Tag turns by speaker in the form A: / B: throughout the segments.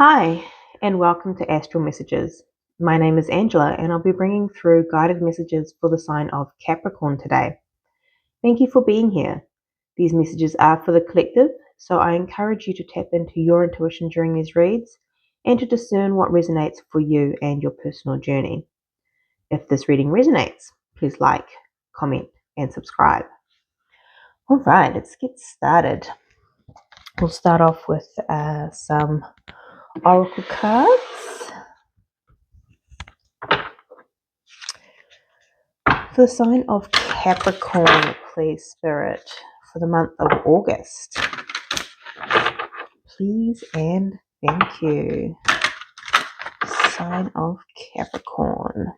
A: Hi, and welcome to Astral Messages. My name is Angela, and I'll be bringing through guided messages for the sign of Capricorn today. Thank you for being here. These messages are for the collective, so I encourage you to tap into your intuition during these reads and to discern what resonates for you and your personal journey. If this reading resonates, please like, comment, and subscribe. All right, let's get started. We'll start off with some oracle cards. For the sign of Capricorn, please, Spirit, for the month of August. Please and thank you. Sign of Capricorn.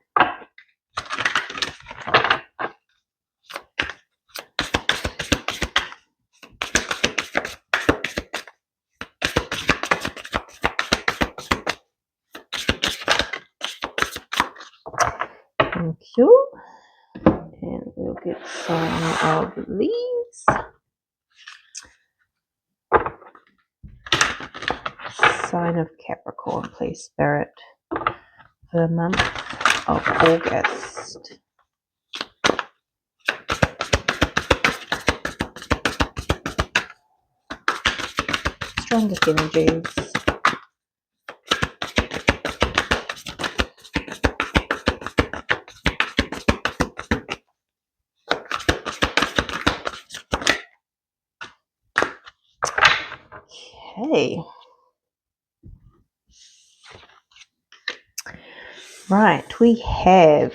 A: Thank you. And we'll get some of these. Sign of Capricorn, please, Spirit, for the month of August. Strongest energies. Okay. Right, we have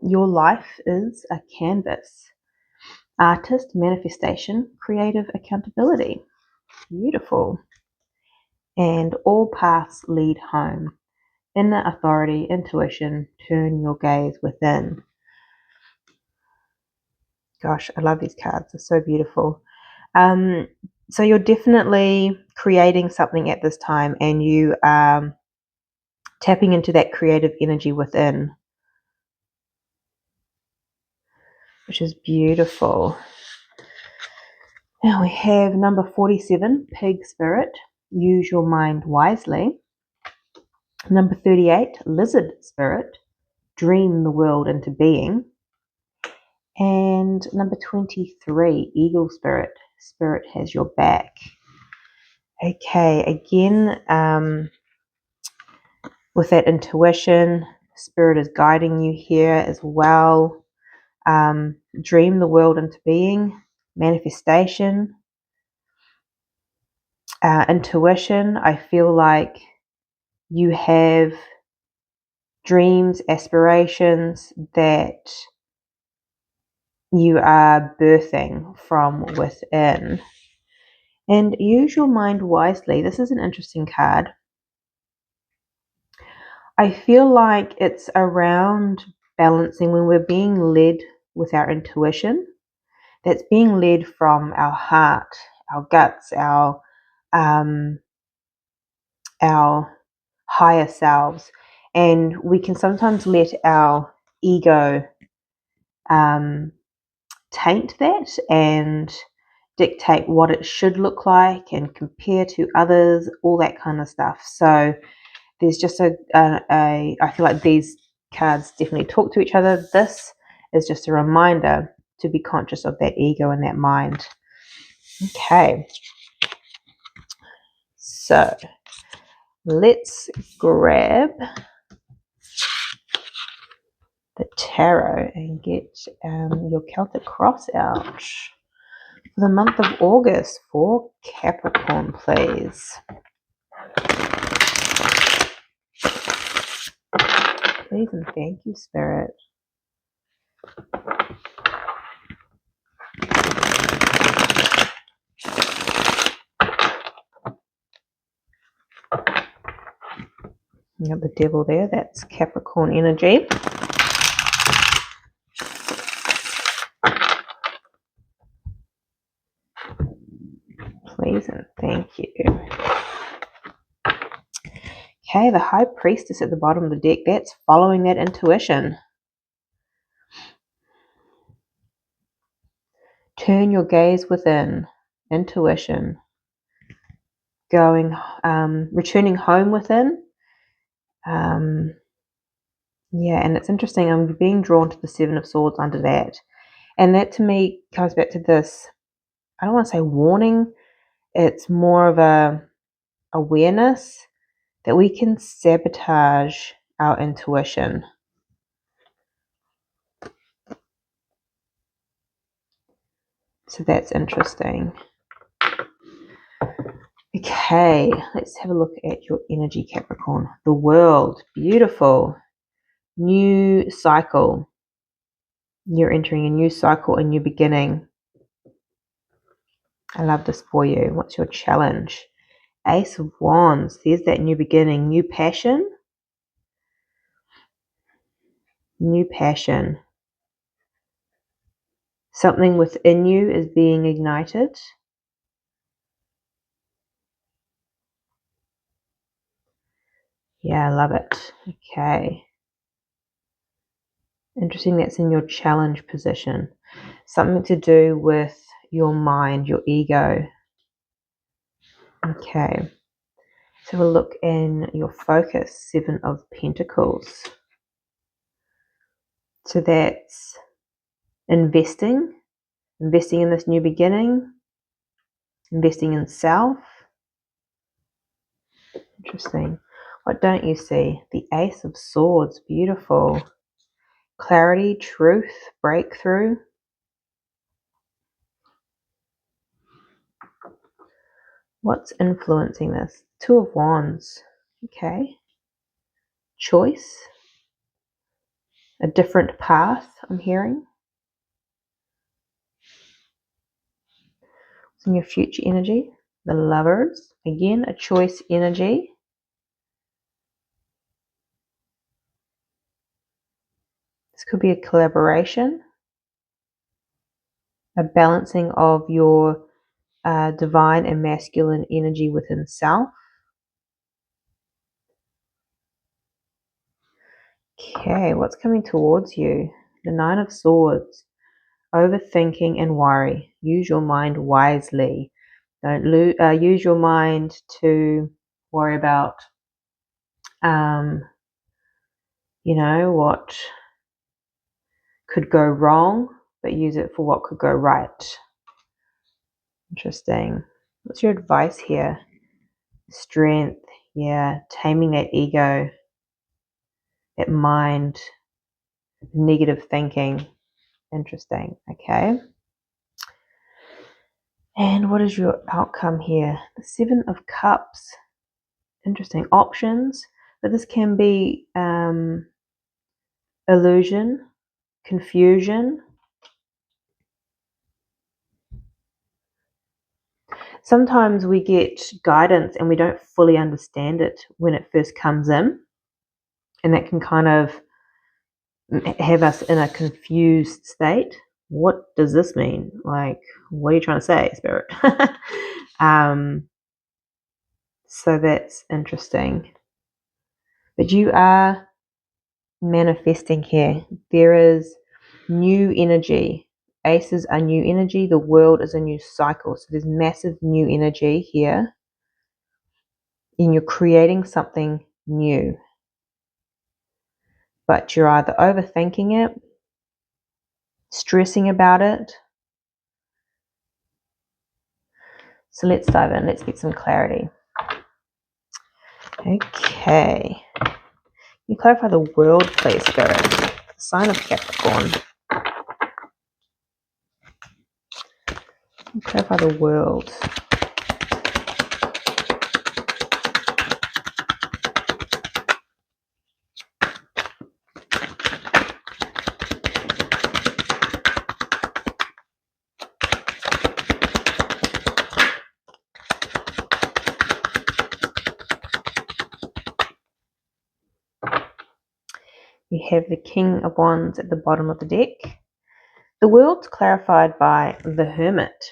A: your life is a canvas. Artist, manifestation, creative accountability. Beautiful. And all paths lead home. Inner authority, intuition, turn your gaze within. Gosh, I love these cards. They're so beautiful. So you're definitely creating something at this time, and you are tapping into that creative energy within, which is beautiful. Now we have number 47, Pig Spirit. Use your mind wisely. Number 38, Lizard Spirit. Dream the world into being. And number 23, Eagle Spirit. Spirit has your back. Okay, again, with that intuition, Spirit is guiding you here as well. Dream the world into being. Manifestation. Intuition, I feel like you have dreams, aspirations that you are birthing from within. And use your mind wisely. This is an interesting card. I feel like it's around balancing when we're being led with our intuition. That's being led from our heart, our guts, our higher selves, and we can sometimes let our ego taint that and dictate what it should look like and compare to others, all that kind of stuff. So there's just I feel like these cards definitely talk to each other. This is just a reminder to be conscious of that ego and that mind. Okay, so let's grab the tarot and get your Celtic cross out for the month of August for Capricorn, please. Please and thank you, Spirit. You got the devil there, that's Capricorn energy. Please and thank you. Okay, the High Priestess at the bottom of the deck, that's following that intuition. Turn your gaze within. Intuition. returning home within. Yeah, and it's interesting. I'm being drawn to the Seven of Swords under that. And that to me comes back to this, I don't want to say warning, it's more of a awareness that we can sabotage our intuition. So that's interesting. Okay, let's have a look at your energy, Capricorn. The world, beautiful. New cycle. You're entering a new cycle, a new beginning. I love this for you. What's your challenge? Ace of Wands. There's that new beginning, new passion. New passion. Something within you is being ignited. Yeah, I love it. Okay. Interesting, that's in your challenge position. Something to do with your mind, your ego. Okay. So we'll look in your focus, Seven of Pentacles. So that's investing in this new beginning, investing in self. Interesting. What don't you see? The Ace of Swords, beautiful. Clarity, truth, breakthrough. What's influencing this? Two of Wands. Okay. Choice. A different path, I'm hearing. What's in your future energy? The Lovers. Again, a choice energy. This could be a collaboration. A balancing of your divine and masculine energy within self. Okay, what's coming towards you? The Nine of Swords. Overthinking and worry. Use your mind wisely. Don't use your mind to worry about, what could go wrong, but use it for what could go right. Interesting. What's your advice here? Strength. Yeah, taming that ego, that mind, negative thinking. Interesting. Okay. And what is your outcome here? The Seven of Cups. Interesting. Options, but this can be illusion, confusion. Sometimes we get guidance and we don't fully understand it when it first comes in, and that can kind of have us in a confused state. What does this mean? Like, what are you trying to say, Spirit? So that's interesting. But you are manifesting here. There is new energy. Aces are new energy. The world is a new cycle. So there's massive new energy here. And you're creating something new. But you're either overthinking it, stressing about it. So let's dive in. Let's get some clarity. Okay. Can you clarify the world, please, Spirit? The sign of Capricorn. Clarify the world. You have the King of Wands at the bottom of the deck. The world's clarified by the Hermit.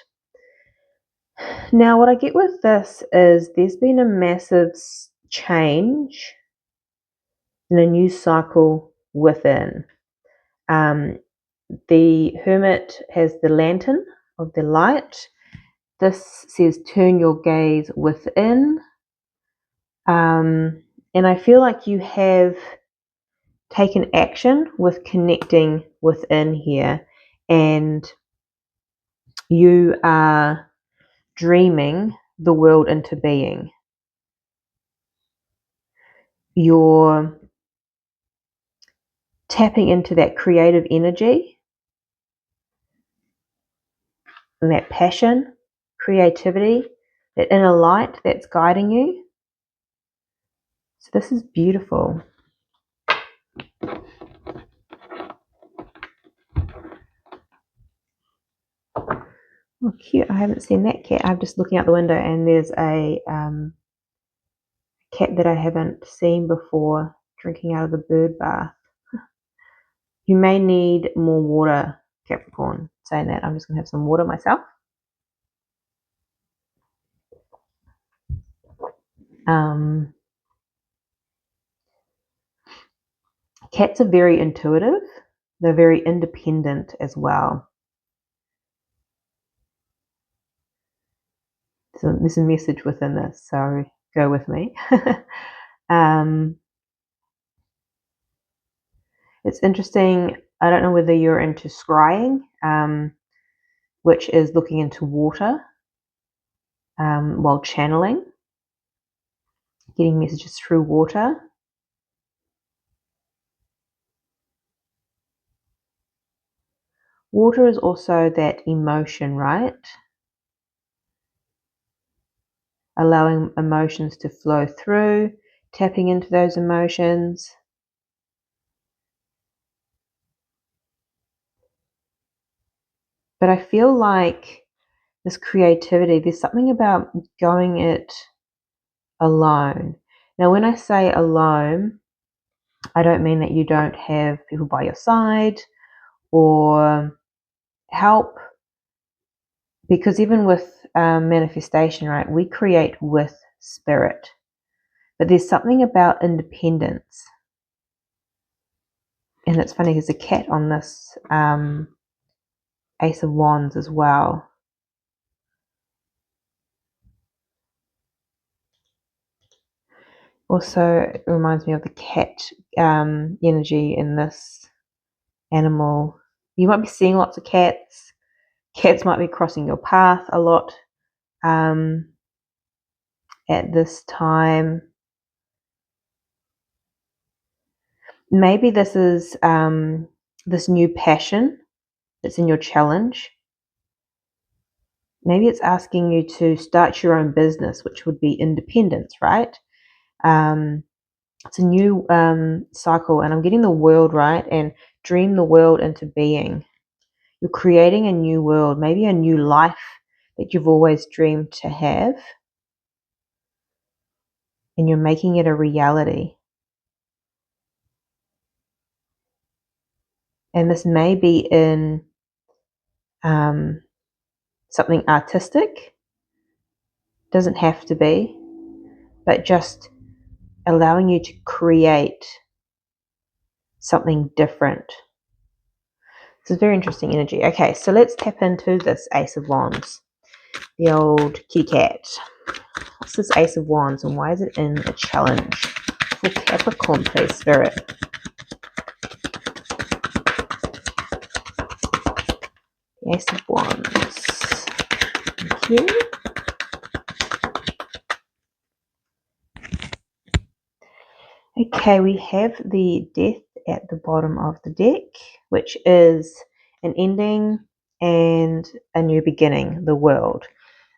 A: Now, what I get with this is there's been a massive change in a new cycle within. The Hermit has the lantern of the light. this says turn your gaze within. And I feel like you have taken action with connecting within here, and you are dreaming the world into being. You're tapping into that creative energy and that passion, creativity, that inner light that's guiding you. So this is beautiful. Oh, cute. I haven't seen that cat. I'm just looking out the window and there's a cat that I haven't seen before drinking out of the bird bath. You may need more water, Capricorn. Saying that, I'm just going to have some water myself. Cats are very intuitive. They're very independent as well. So there's a message within this, so go with me. It's interesting. I don't know whether you're into scrying, which is looking into water while channeling, getting messages through water. Water is also that emotion, right? Allowing emotions to flow through, tapping into those emotions. But I feel like this creativity, there's something about going it alone. Now, when I say alone, I don't mean that you don't have people by your side or help, because even with manifestation, right, we create with spirit. But there's something about independence. And it's funny, there's a cat on this Ace of Wands as well. Also, it reminds me of the cat energy in this animal. You might be seeing lots of cats. Cats might be crossing your path a lot at this time. Maybe this is this new passion that's in your challenge. Maybe it's asking you to start your own business, which would be independence, right? It's a new cycle, and I'm getting the world, right? And dream the world into being. You're creating a new world, maybe a new life that you've always dreamed to have, and you're making it a reality. And this may be in something artistic, doesn't have to be, but just allowing you to create something different. This is very interesting energy. Okay, so let's tap into this Ace of Wands, the old kitty cat. What's this Ace of Wands and why is it in a challenge? For Capricorn, please, Spirit. The Ace of Wands. Thank you. Okay, we have the Death at the bottom of the deck, which is an ending and a new beginning, the world.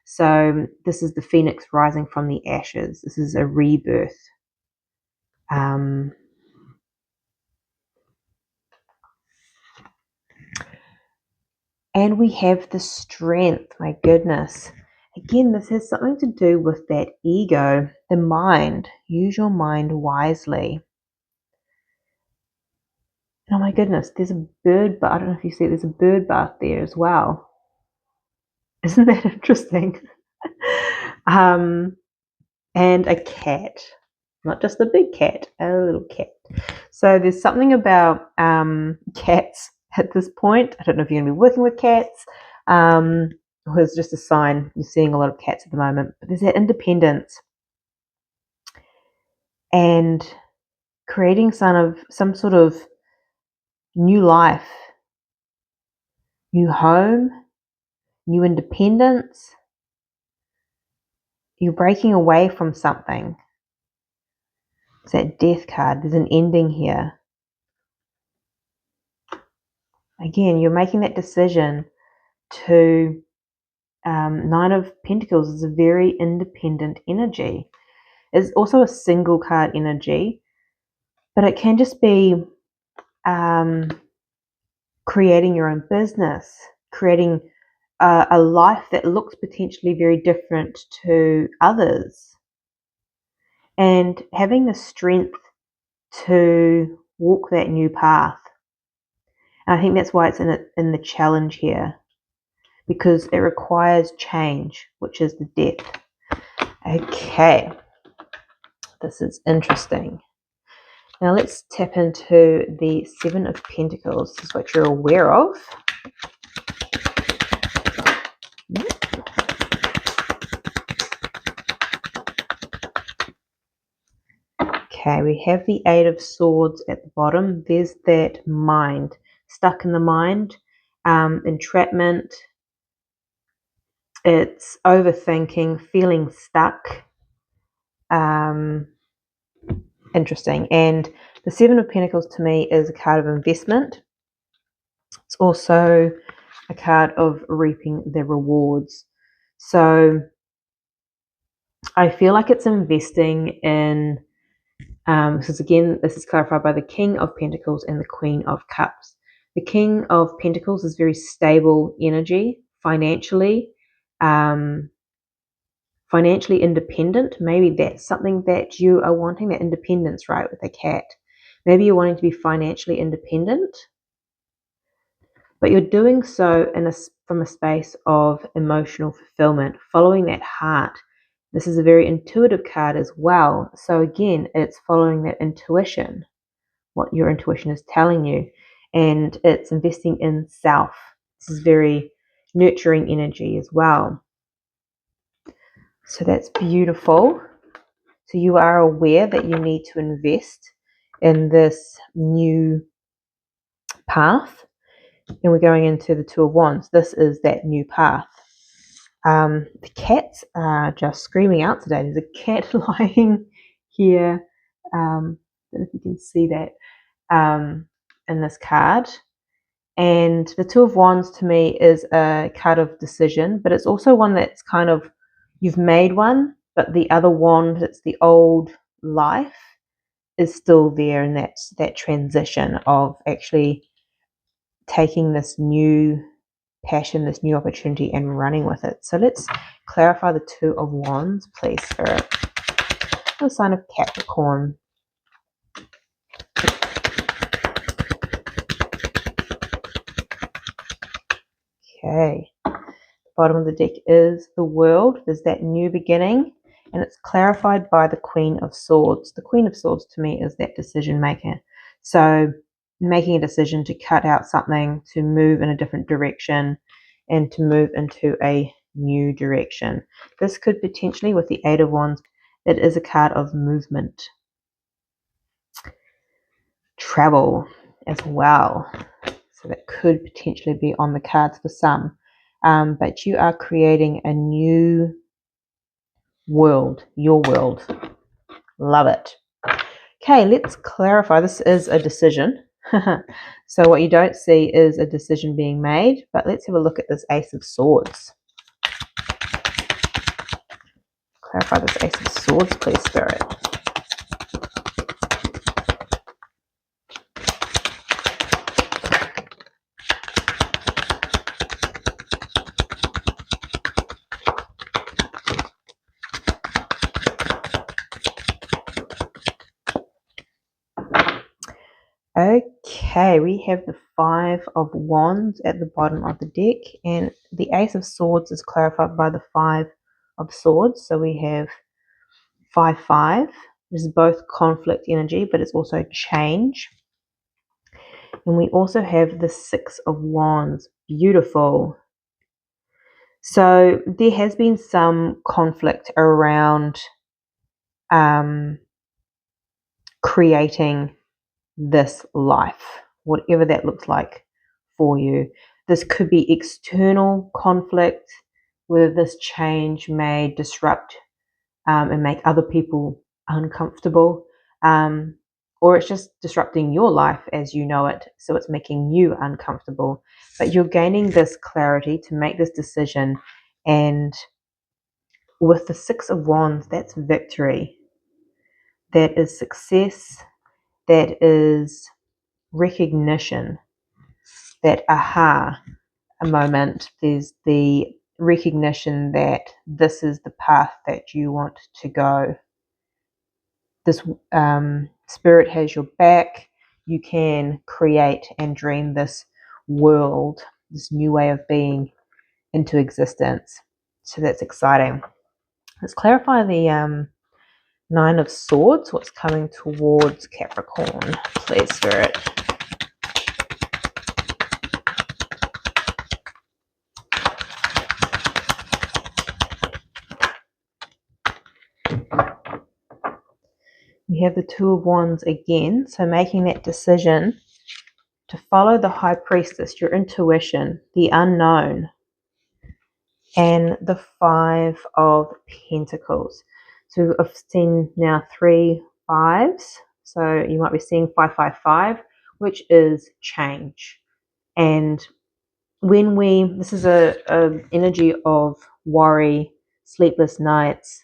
A: So this is the phoenix rising from the ashes. This is a rebirth. And we have the strength, my goodness. Again, this has something to do with that ego, the mind. Use your mind wisely. Oh my goodness, there's a bird bath. I don't know if you see it, there's a bird bath there as well. Isn't that interesting? And a cat. Not just a big cat, a little cat. So there's something about cats at this point. I don't know if you're going to be working with cats. or is just a sign. You're seeing a lot of cats at the moment, but there's that independence and creating some sort of new life, new home, new independence. You're breaking away from something. It's that death card. There's an ending here. Again, you're making that decision to Nine of Pentacles is a very independent energy. It's also a single card energy, but it can just be creating your own business, creating a life that looks potentially very different to others, and having the strength to walk that new path. And I think that's why it's in the challenge here, because it requires change, which is the death. Okay, this is interesting. Now let's tap into the Seven of Pentacles. This is what you're aware of. Okay, we have the Eight of Swords at the bottom. There's that mind, stuck in the mind, entrapment. It's overthinking, feeling stuck. Interesting. And the Seven of Pentacles to me is a card of investment. It's also a card of reaping the rewards. So I feel like it's investing in, because again, this is clarified by the King of Pentacles and the Queen of Cups. The King of Pentacles is very stable energy, financially independent. Maybe that's something that you are wanting, that independence, right, with a cat. Maybe you're wanting to be financially independent, but you're doing so from a space of emotional fulfillment, following that heart. This is a very intuitive card as well. So again, it's following that intuition, what your intuition is telling you, and it's investing in self. This is very nurturing energy as well. So that's beautiful. So you are aware that you need to invest in this new path. And we're going into the Two of Wands. This is that new path. The cats are just screaming out today. There's a cat lying here. I don't know if you can see that in this card. And the Two of Wands to me is a card of decision, but it's also one that's kind of, you've made one, but the other wand, it's the old life, is still there, and that's that transition of actually taking this new passion, this new opportunity, and running with it. So let's clarify the Two of Wands, please, Spirit. The sign of Capricorn. Okay. Bottom of the deck is the World. There's that new beginning, and it's clarified by the Queen of Swords. The Queen of Swords to me is that decision maker. So making a decision to cut out something, to move in a different direction, and to move into a new direction. This could potentially, with the Eight of Wands, it is a card of movement. Travel as well. So that could potentially be on the cards for some. But you are creating a new world, your world. Love it. Okay, let's clarify. This is a decision. So what you don't see is a decision being made, but let's have a look at this Ace of Swords. Clarify this Ace of Swords, please, Spirit. Okay, we have the Five of Wands at the bottom of the deck, and the Ace of Swords is clarified by the Five of Swords. So we have 5-5. This is both conflict energy, but it's also change. And we also have the Six of Wands. Beautiful. So there has been some conflict around creating this life, whatever that looks like for you. This could be external conflict where this change may disrupt and make other people uncomfortable, or it's just disrupting your life as you know it, so it's making you uncomfortable. But you're gaining this clarity to make this decision, and with the Six of Wands, that's victory, that is success, that is recognition, that aha a moment. There's the recognition that this is the path that you want to go. This spirit has your back. You can create and dream this world, this new way of being into existence. So that's exciting. Let's clarify the Nine of Swords. What's coming towards Capricorn, please, Spirit? We have the Two of Wands again, so making that decision to follow the High Priestess, your intuition, the unknown, and the Five of Pentacles. So I've seen now 3 fives, so you might be seeing 555, which is change. And when this is a energy of worry, sleepless nights,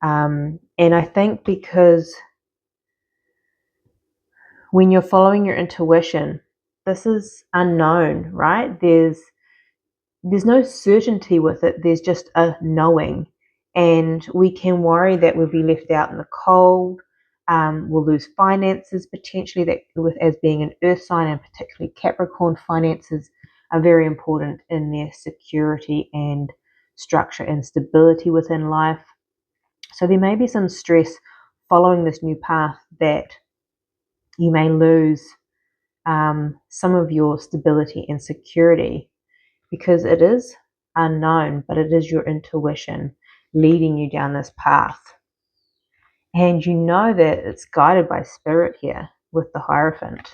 A: and I think because when you're following your intuition, this is unknown, right? There's no certainty with it. There's just a knowing, and we can worry that we'll be left out in the cold. We'll lose finances potentially. That, with as being an earth sign, and particularly Capricorn, finances are very important in their security and structure and stability within life. So there may be some stress following this new path, that you may lose some of your stability and security, because it is unknown, but it is your intuition leading you down this path. And you know that it's guided by spirit here with the Hierophant.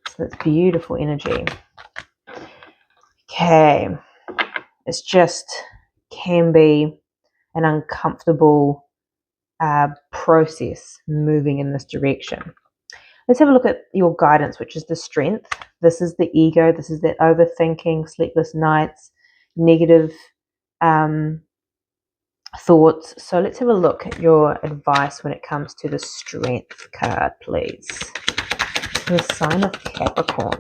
A: So it's beautiful energy. Okay. It's just can be an uncomfortable process moving in this direction. Let's have a look at your guidance, which is the Strength. This is the ego. This is that overthinking, sleepless nights, negative thoughts. So let's have a look at your advice when it comes to the Strength card, please. The sign of Capricorn.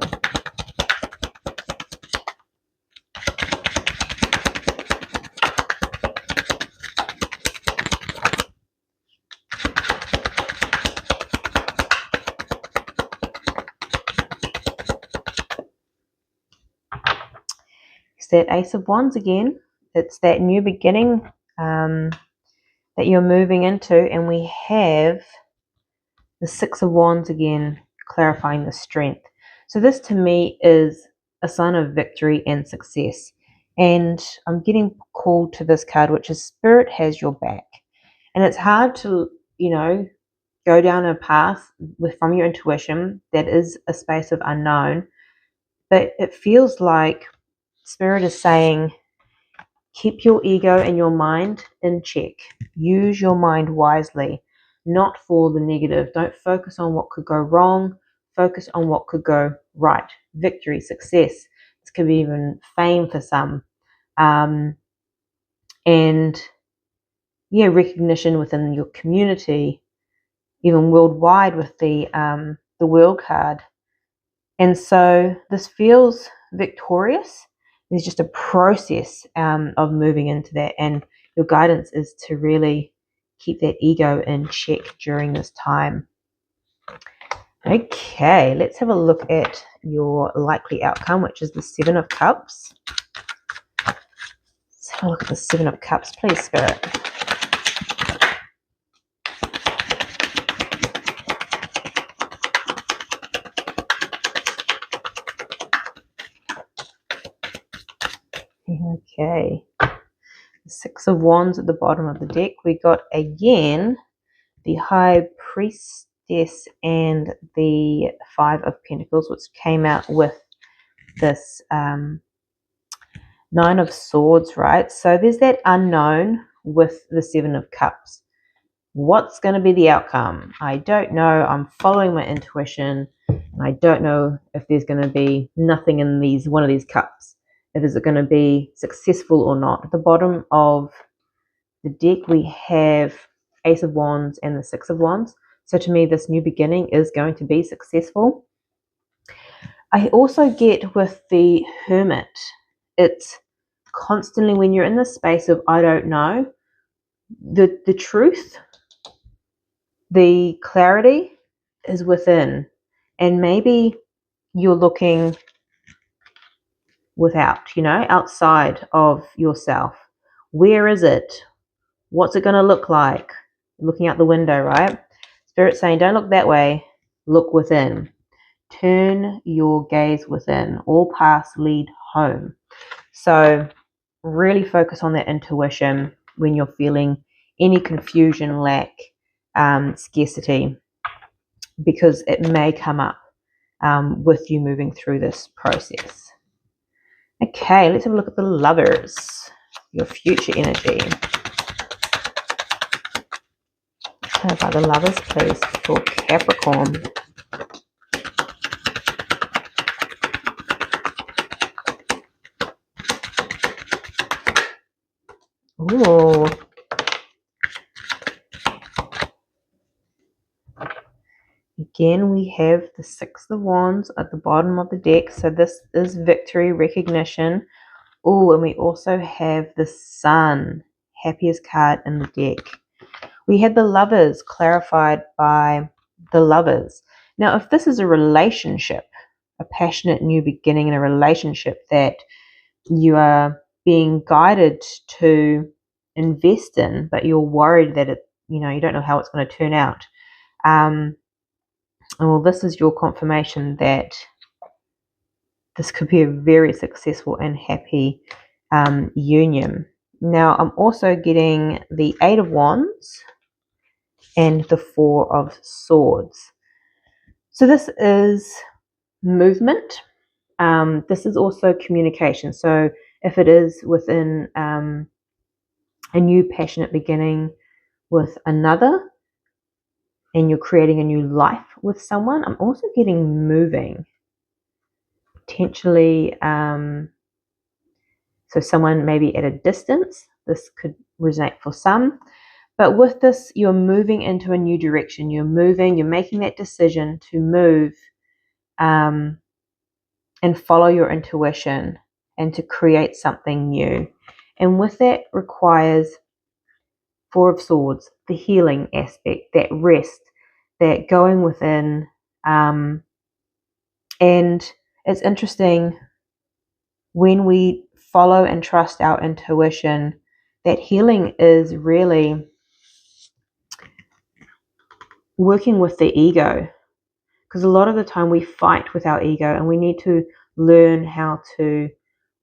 A: It's that Ace of Wands again. It's that new beginning that you're moving into, and we have the Six of Wands again, clarifying the Strength. So this to me is a sign of victory and success. And I'm getting called to this card, which is Spirit has your back. And it's hard to, go down a path from your intuition that is a space of unknown. But it feels like Spirit is saying, keep your ego and your mind in check. Use your mind wisely, not for the negative. Don't focus on what could go wrong. Focus on what could go right. Victory, success. This could be even fame for some. And recognition within your community, even worldwide with the World card. And so this feels victorious. There's just a process of moving into that, and your guidance is to really keep that ego in check during this time. Okay, let's have a look at your likely outcome, which is the Seven of Cups. Let's have a look at the Seven of Cups, please, Spirit. Okay. Six of Wands at the bottom of the deck. We got again the High Priestess and the Five of Pentacles, which came out with this Nine of Swords, right? So there's that unknown with the Seven of Cups. What's going to be the outcome? I don't know. I'm following my intuition, and I don't know if there's going to be nothing in one of these cups. Is it going to be successful or not? At the bottom of the deck, we have Ace of Wands and the Six of Wands. So to me, this new beginning is going to be successful. I also get with the Hermit, it's constantly when you're in the space of I don't know, the truth, the clarity is within. And maybe you're looking without, outside of yourself. Where is it? What's it going to look like? Looking out the window, right? Spirit saying, don't look that way, look within. Turn your gaze within. All paths lead home. So really focus on that intuition when you're feeling any confusion, lack, scarcity, because it may come up with you moving through this process. Okay, let's have a look at the Lovers, your future energy. By the Lovers, please, for Capricorn. Ooh. Again, we have the Six of Wands at the bottom of the deck. So this is victory, recognition. Oh, and we also have the Sun, happiest card in the deck. We had the Lovers clarified by the Lovers. Now, if this is a relationship, a passionate new beginning in a relationship that you are being guided to invest in, but you're worried that you don't know how it's going to turn out. Well, this is your confirmation that this could be a very successful and happy union. Now, I'm also getting the Eight of Wands and the Four of Swords. So this is movement. This is also communication. So if it is within a new passionate beginning with another, and you're creating a new life with someone, I'm also getting moving. Potentially, so someone maybe at a distance. This could resonate for some. But with this, you're moving into a new direction. You're making that decision to move and follow your intuition and to create something new. And with that requires Four of Swords, the healing aspect, that rest, that going within. And it's interesting when we follow and trust our intuition, that healing is really working with the ego. Because a lot of the time we fight with our ego, and we need to learn how to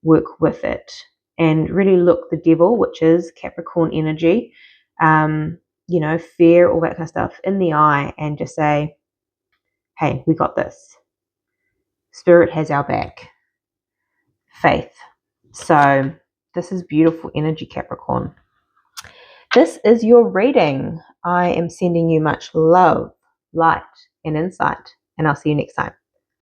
A: work with it and really look the devil, which is Capricorn energy, fear, all that kind of stuff, in the eye, and just say, hey, we got this. Spirit has our back. Faith. So this is beautiful energy, Capricorn. This is your reading. I am sending you much love, light, and insight, and I'll see you next time.